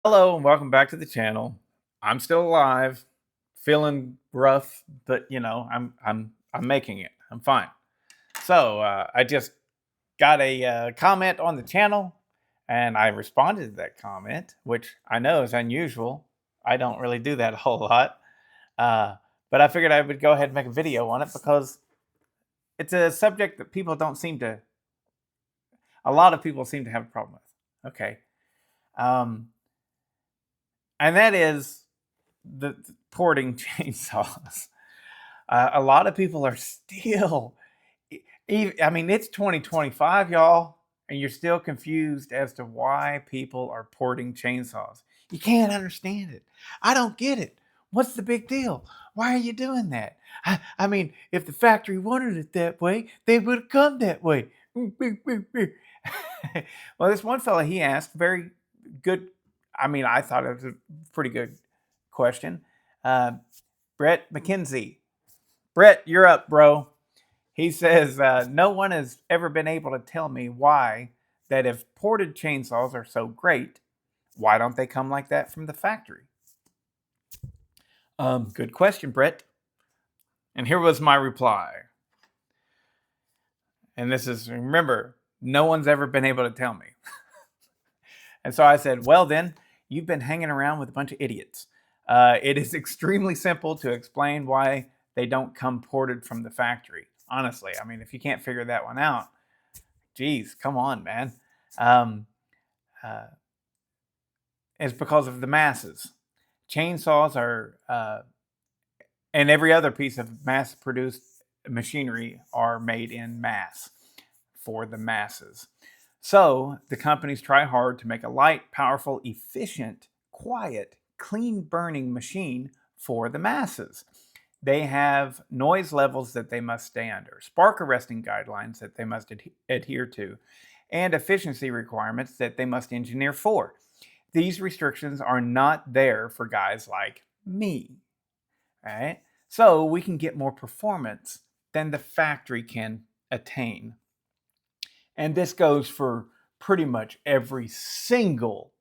Hello and welcome back to the channel. I'm still alive, feeling rough, but I'm making it. I'm fine. So I just got a comment on the channel, and I responded to that comment, which I know is unusual. I don't really do that a whole lot, uh, but I figured I would go ahead and make a video on it because it's a subject that people don't seem to. A lot of people seem to have a problem with. Okay, um, and that is the porting chainsaws. A lot of people are still, I mean, it's 2025, y'all, and you're still confused as to why people are porting chainsaws. You can't understand it. I don't get it. What's the big deal? Why are you doing that? I mean, if the factory wanted it that way, they would have come that way. Well, this one fella, he asked very good. I mean, I thought it was a pretty good question. Uh, Brett McKenzie. Brett, you're up, bro. He says, no one has ever been able to tell me why that if ported chainsaws are so great, why don't they come like that from the factory? Good question, Brett. And here was my reply. And this is, remember, no one's ever been able to tell me. And so I said, well, then, you've been hanging around with a bunch of idiots. It is extremely simple to explain why they don't come ported from the factory. Honestly, I mean, if you can't figure that one out, geez, come on, man. Um, uh, it's because of the masses. Chainsaws are, and every other piece of mass produced machinery are made in mass for the masses. So the companies try hard to make a light, powerful, efficient, quiet, clean burning machine for the masses. They have noise levels that they must stay under, spark arresting guidelines that they must adhere to, and efficiency requirements that they must engineer for. These restrictions are not there for guys like me, right? So we can get more performance than the factory can attain. And this goes for pretty much every single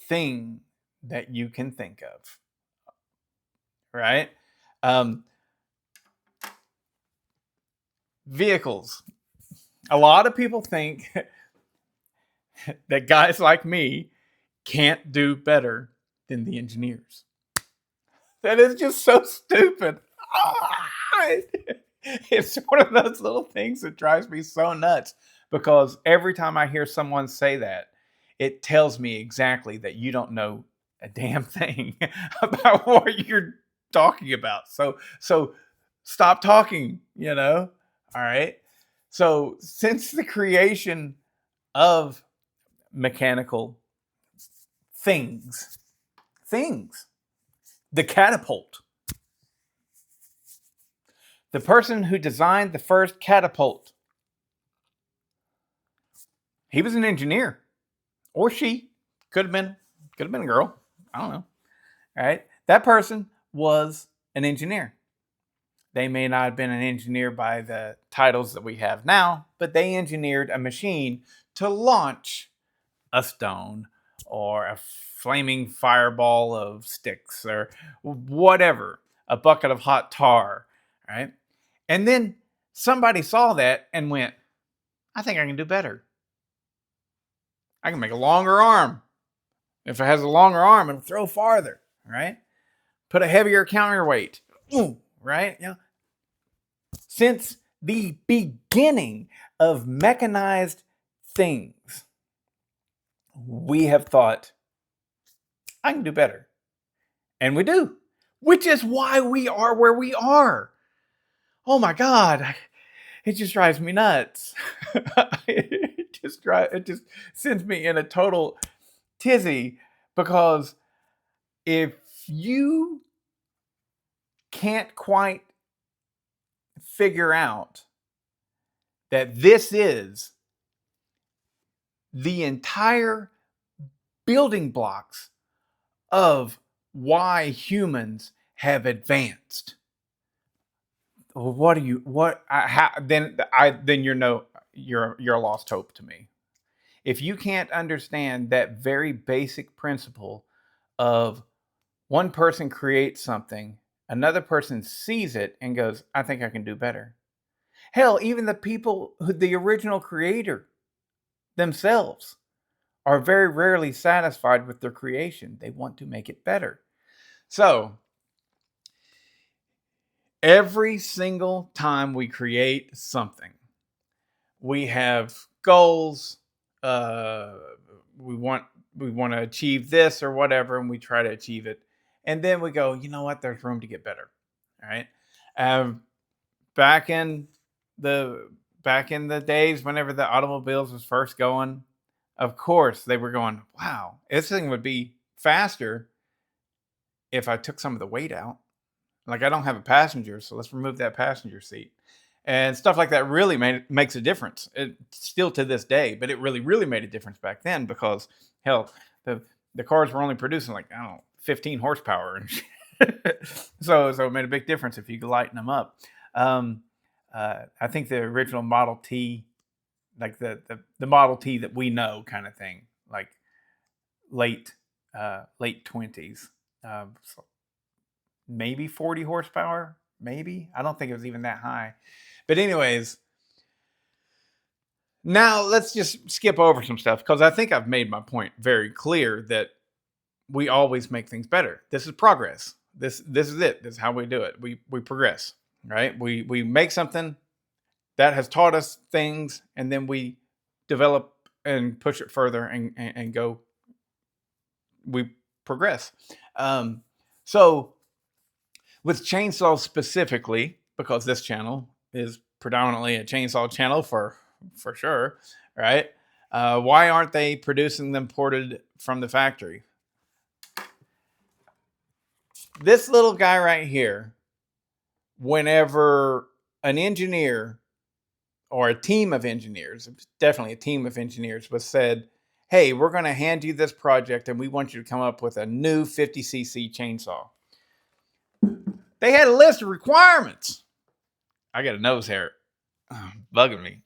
thing that you can think of, right? Um, Vehicles. A lot of people think that guys like me can't do better than the engineers. That is just so stupid. It's one of those little things that drives me so nuts because every time I hear someone say that, it tells me exactly that you don't know a damn thing about what you're talking about. So stop talking, you know? All right. So since the creation of mechanical things, things, the catapult, the person who designed the first catapult, he was an engineer, or she could have been a girl. I don't know. All right, that person was an engineer. They may not have been an engineer by the titles that we have now, but they engineered a machine to launch a stone or a flaming fireball of sticks or whatever, a bucket of hot tar, right? And then somebody saw that and went, I think I can do better. I can make a longer arm. If it has a longer arm, it'll throw farther, right? Put a heavier counterweight, right? You know, since the beginning of mechanized things, we have thought, I can do better. And we do, which is why we are where we are. Oh my God. It just drives me nuts. It just sends me in a total tizzy because if you can't quite figure out that this is the entire building blocks of why humans have advanced, what do you what I, how, then you're a lost hope to me. If you can't understand that very basic principle of one person creates something, another person sees it and goes, I think I can do better. Hell, even the people who the original creator themselves are very rarely satisfied with their creation. They want to make it better. So, every single time we create something, we have goals. Uh, we want to achieve this or whatever, and we try to achieve it. And then we go, you know what? There's room to get better. All right. Um, back in the back in the days, whenever the automobiles was first going, of course they were going, wow, this thing would be faster if I took some of the weight out. Like, I don't have a passenger, so let's remove that passenger seat. And stuff like that really makes a difference. It still to this day, but it really made a difference back then because hell, the cars were only producing like, I don't know, 15 horsepower and so it made a big difference if you could lighten them up. I think the original Model T, like the Model T that we know, kind of thing, like late 20s, so maybe 40 horsepower, maybe. I don't think it was even that high. But anyways, now let's just skip over some stuff because I think I've made my point very clear that we always make things better. This is progress. This is it. This is how we do it. We progress, right? We make something that has taught us things, and then we develop and push it further and go. We progress. So with chainsaws specifically, because this channel is predominantly a chainsaw channel for sure, right? Why aren't they producing them ported from the factory? This little guy right here, whenever an engineer or a team of engineers, definitely a team of engineers, was said, hey, we're going to hand you this project and we want you to come up with a new 50cc chainsaw. They had a list of requirements. I got a nose hair bugging me.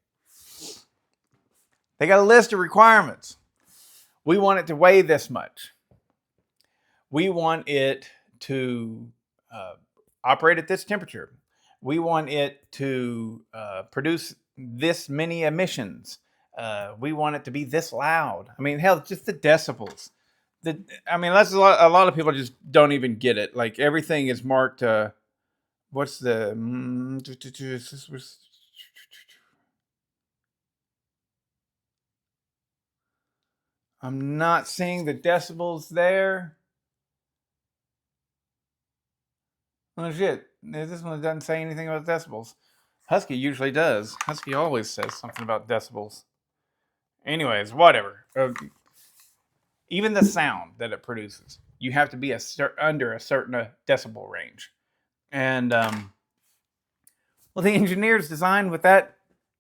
They got a list of requirements. We want it to weigh this much. We want it to operate at this temperature. We want it to produce this many emissions. We want it to be this loud. I mean, hell, just the decibels. That's a lot of people just don't even get it. Like, everything is marked. What's the? I'm not seeing the decibels there. Oh shit! This one doesn't say anything about decibels. Husky usually does. Husky always says something about decibels. Anyways, whatever. Even the sound that it produces, you have to be under a certain decibel range. And well, the engineers designed with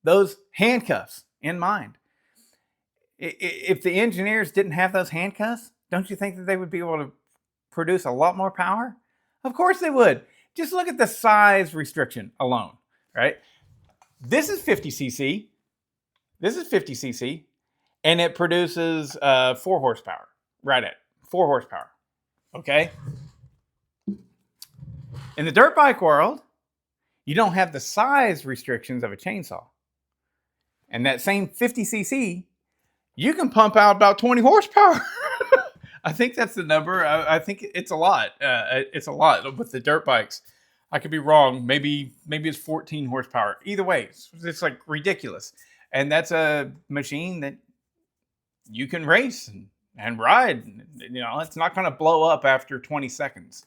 those handcuffs in mind. If the engineers didn't have those handcuffs, don't you think that they would be able to produce a lot more power? Of course they would. Just look at the size restriction alone, right? This is 50cc. This is 50cc, and it produces 4 horsepower. Right at 4 horsepower. Okay. In the dirt bike world, you don't have the size restrictions of a chainsaw. And that same 50cc, you can pump out about 20 horsepower. I think that's the number. I think it's a lot. It's a lot with the dirt bikes. I could be wrong. Maybe it's 14 horsepower. Either way, it's like ridiculous. And that's a machine that you can race and ride. You know, it's not going to blow up after 20 seconds.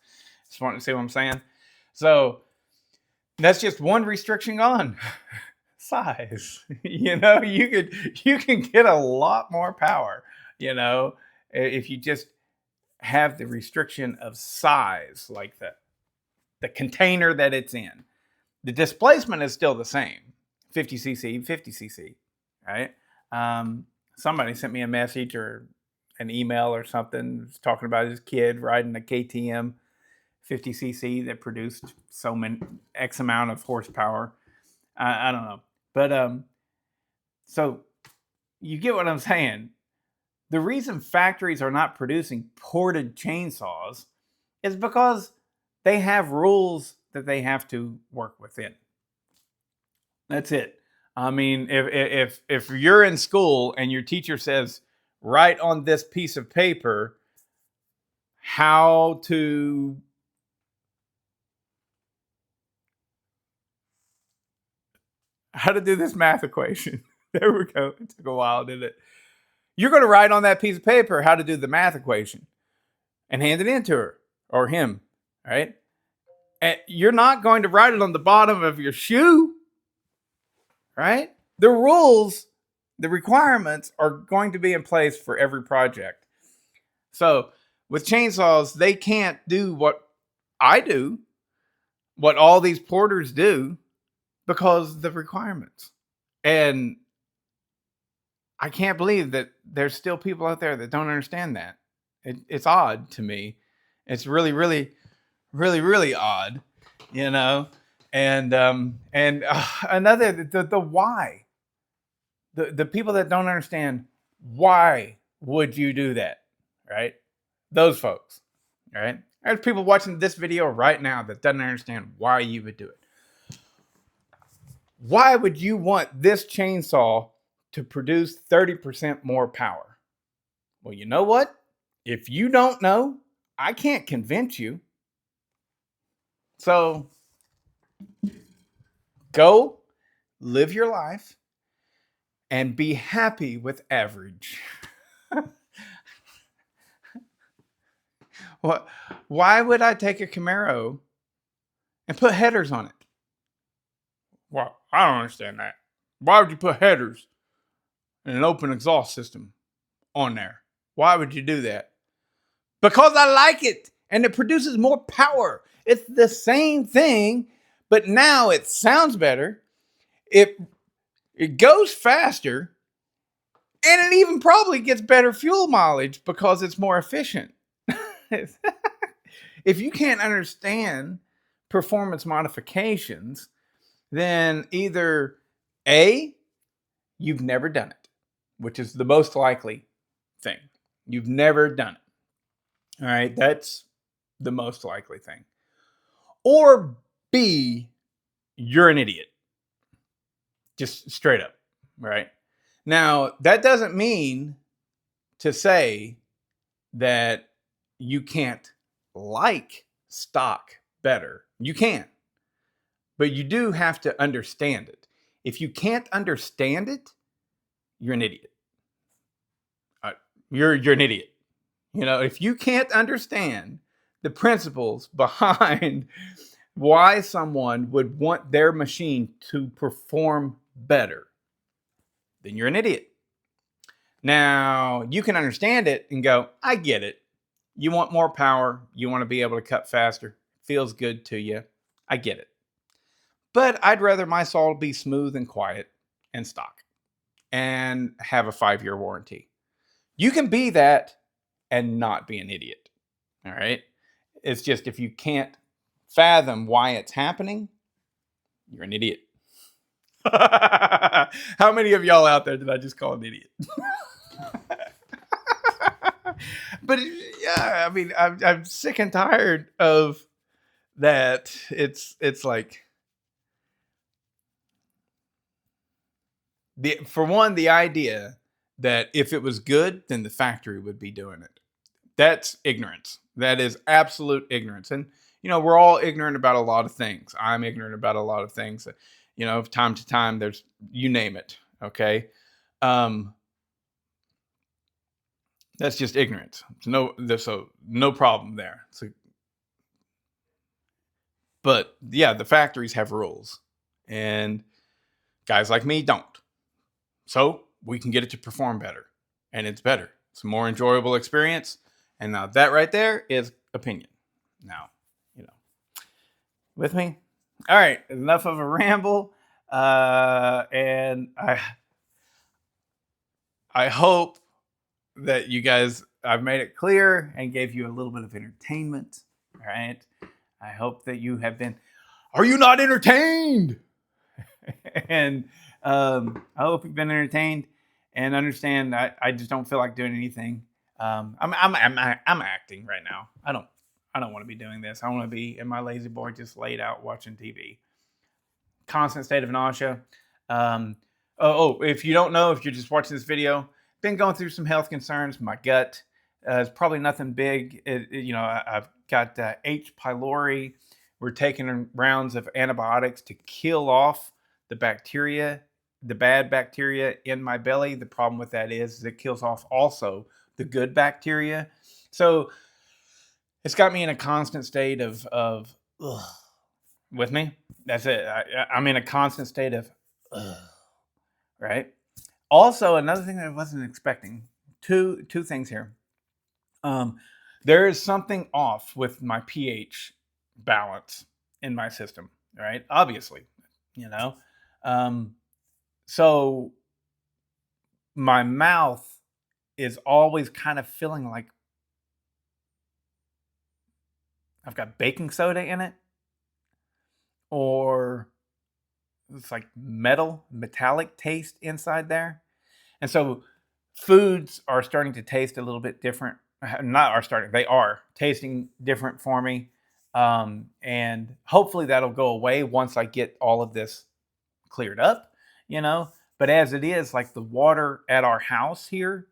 Just want to see what I'm saying? So that's just one restriction gone. Size. You know, you can get a lot more power, you know, if you just have the restriction of size, like the container that it's in. The displacement is still the same. 50cc, 50cc, right? Somebody sent me a message or an email or something talking about his kid riding a KTM 50cc that produced so many X amount of horsepower. I don't know. But so you get what I'm saying. The reason factories are not producing ported chainsaws is because they have rules that they have to work within. That's it. I mean, if you're in school and your teacher says, write on this piece of paper how to do this math equation. There we go. It took a while, didn't it? You're going to write on that piece of paper how to do the math equation and hand it in to her or him, right? And you're not going to write it on the bottom of your shoe, right? The rules, the requirements are going to be in place for every project. So with chainsaws, they can't do what I do, what all these porters do, because of the requirements. And I can't believe that there's still people out there that don't understand that. It's odd to me. It's really, really, really, really odd, you know. And another the why. The people that don't understand why would you do that, right? Those folks, right? There's people watching this video right now that doesn't understand why you would do it. Why would you want this chainsaw to produce 30% more power? Well, you know what? If you don't know, I can't convince you. So go live your life and be happy with average. What? Why would I take a Camaro and put headers on it? Well, I don't understand that. Why would you put headers and an open exhaust system on there? Why would you do that? Because I like it and it produces more power. It's the same thing, but now it sounds better. It goes faster, and it even probably gets better fuel mileage because it's more efficient. If you can't understand performance modifications, then either A, you've never done it, which is the most likely thing. You've never done it. All right, that's the most likely thing. Or B, you're an idiot. Just straight up, right? Now, that doesn't mean to say that you can't like stock better. You can, but you do have to understand it. If you can't understand it, you're an idiot. You're an idiot. You know, if you can't understand the principles behind why someone would want their machine to perform better, then you're an idiot. Now, you can understand it and go, I get it. You want more power. You want to be able to cut faster. Feels good to you. I get it. But I'd rather my saw be smooth and quiet and stock and have a 5-year warranty. You can be that and not be an idiot. All right. It's just if you can't fathom why it's happening, you're an idiot. How many of y'all out there did I just call an idiot? But yeah, I mean, I'm sick and tired of that. It's like for one, the idea that if it was good, then the factory would be doing it. That's ignorance. That is absolute ignorance. And we're all ignorant about a lot of things. I'm ignorant about a lot of things. Time to time, there's you name it. Okay. That's just ignorance. So no problem there. But yeah, the factories have rules, and guys like me don't. So we can get it to perform better, and it's better. It's a more enjoyable experience. And now that right there is opinion. Now, with me? All right, enough of a ramble. And I hope that you guys, I've made it clear and gave you a little bit of entertainment. All right. I hope that you have been, are you not entertained? And I hope you've been entertained. and understand I just don't feel like doing anything. I'm acting right now. I don't want to be doing this. I want to be in my lazy boy, just laid out watching TV. Constant state of nausea. Um, if you don't know, if you're just watching this video, been going through some health concerns. My gut it's probably nothing big. I've got H. pylori. We're taking rounds of antibiotics to kill off the bacteria, the bad bacteria in my belly. The problem with that is it kills off also the good bacteria. So it's got me in a constant state of ugh. With me. That's it. I'm in a constant state of ugh, right. Also, another thing that I wasn't expecting. Two things here. Um, there is something off with my pH balance in my system. Right. Obviously, you know. Um, so my mouth is always kind of feeling like I've got baking soda in it, or it's like metallic taste inside there. And so foods are starting to taste a little bit different. Not are starting, they are tasting different for me. And hopefully that'll go away once I get all of this cleared up, you know. But as it is, like the water at our house here,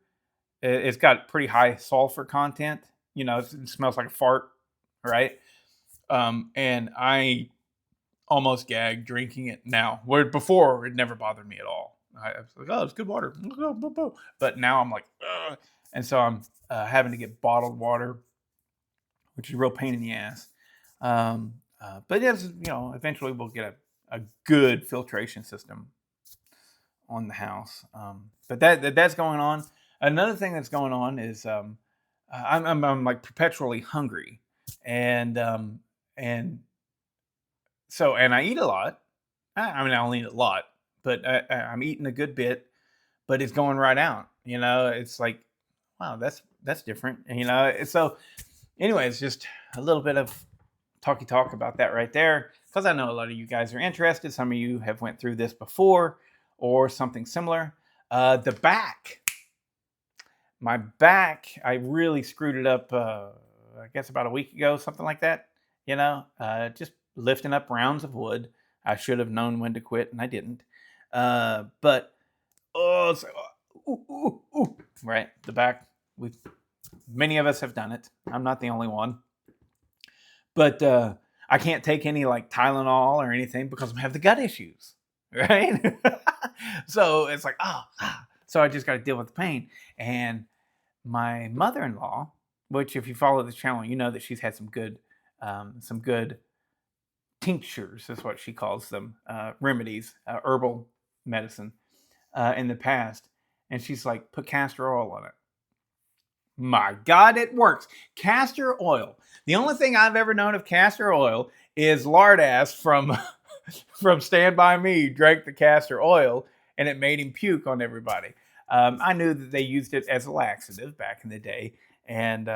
it's got pretty high sulfur content. You know, it smells like a fart, right? And I almost gagged drinking it now, where before it never bothered me at all. I was like, oh, it's good water. But now I'm like, ugh. And so I'm having to get bottled water, which is a real pain in the ass. But yes, eventually we'll get a good filtration system on the house. But that's going on. Another thing that's going on is I'm like perpetually hungry, and so I eat a lot. I mean, I don't eat a lot, but I'm eating a good bit. But it's going right out. It's like, wow, that's different. So anyways, just a little bit of talk about that right there, because I know a lot of you guys are interested. Some of you have went through this before or something similar. The back, my back, I really screwed it up. I guess about a week ago, something like that. Just lifting up rounds of wood. I should have known when to quit, and I didn't. But oh, it's like, ooh, right, the back. Many of us have done it. I'm not the only one. But I can't take any like Tylenol or anything because I have the gut issues, right? So it's like, so I just got to deal with the pain. And my mother-in-law, which if you follow the channel, you know that she's had some good tinctures, is what she calls them, remedies, herbal medicine in the past. And she's like, put castor oil on it. My God, it works. Castor oil. The only thing I've ever known of castor oil is Lardass from from Stand By Me drank the castor oil and it made him puke on everybody. I knew that they used it as a laxative back in the day. And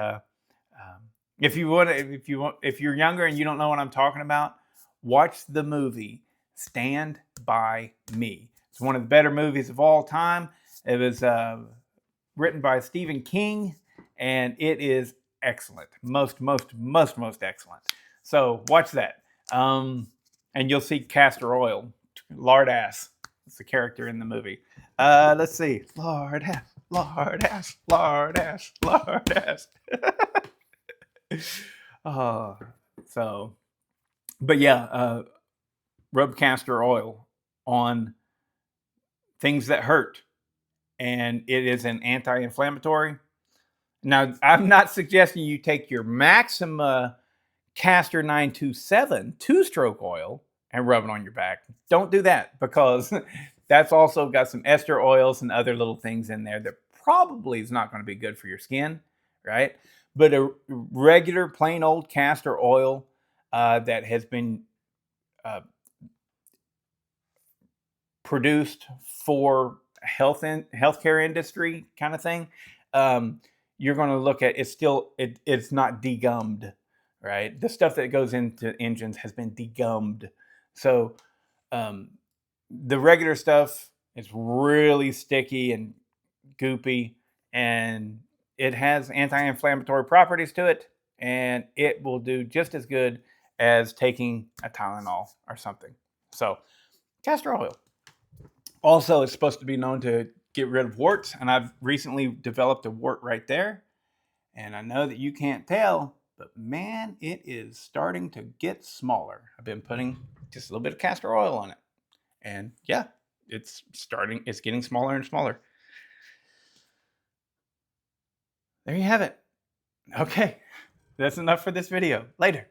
if you're younger and you don't know what I'm talking about, watch the movie Stand By Me. It's one of the better movies of all time. It was written by Stephen King, and it is excellent. Most excellent. So watch that. And you'll see castor oil. Lardass. It's the character in the movie. Let's see. Lardass. But yeah, rub castor oil on things that hurt. And it is an anti-inflammatory. Now, I'm not suggesting you take your Maxima Castor 927 two-stroke oil and rub it on your back. Don't do that, because that's also got some ester oils and other little things in there that probably is not going to be good for your skin, right? But a regular plain old castor oil that has been produced for healthcare industry kind of thing, you're going to look at it's not degummed, right? The stuff that goes into engines has been degummed. So the regular stuff is really sticky and goopy, and it has anti-inflammatory properties to it, and it will do just as good as taking a Tylenol or something. So castor oil also is supposed to be known to get rid of warts, and I've recently developed a wart right there. And I know that you can't tell, but man, it is starting to get smaller. I've been putting just a little bit of castor oil on it. And yeah, it's getting smaller and smaller. There you have it. Okay, that's enough for this video. Later.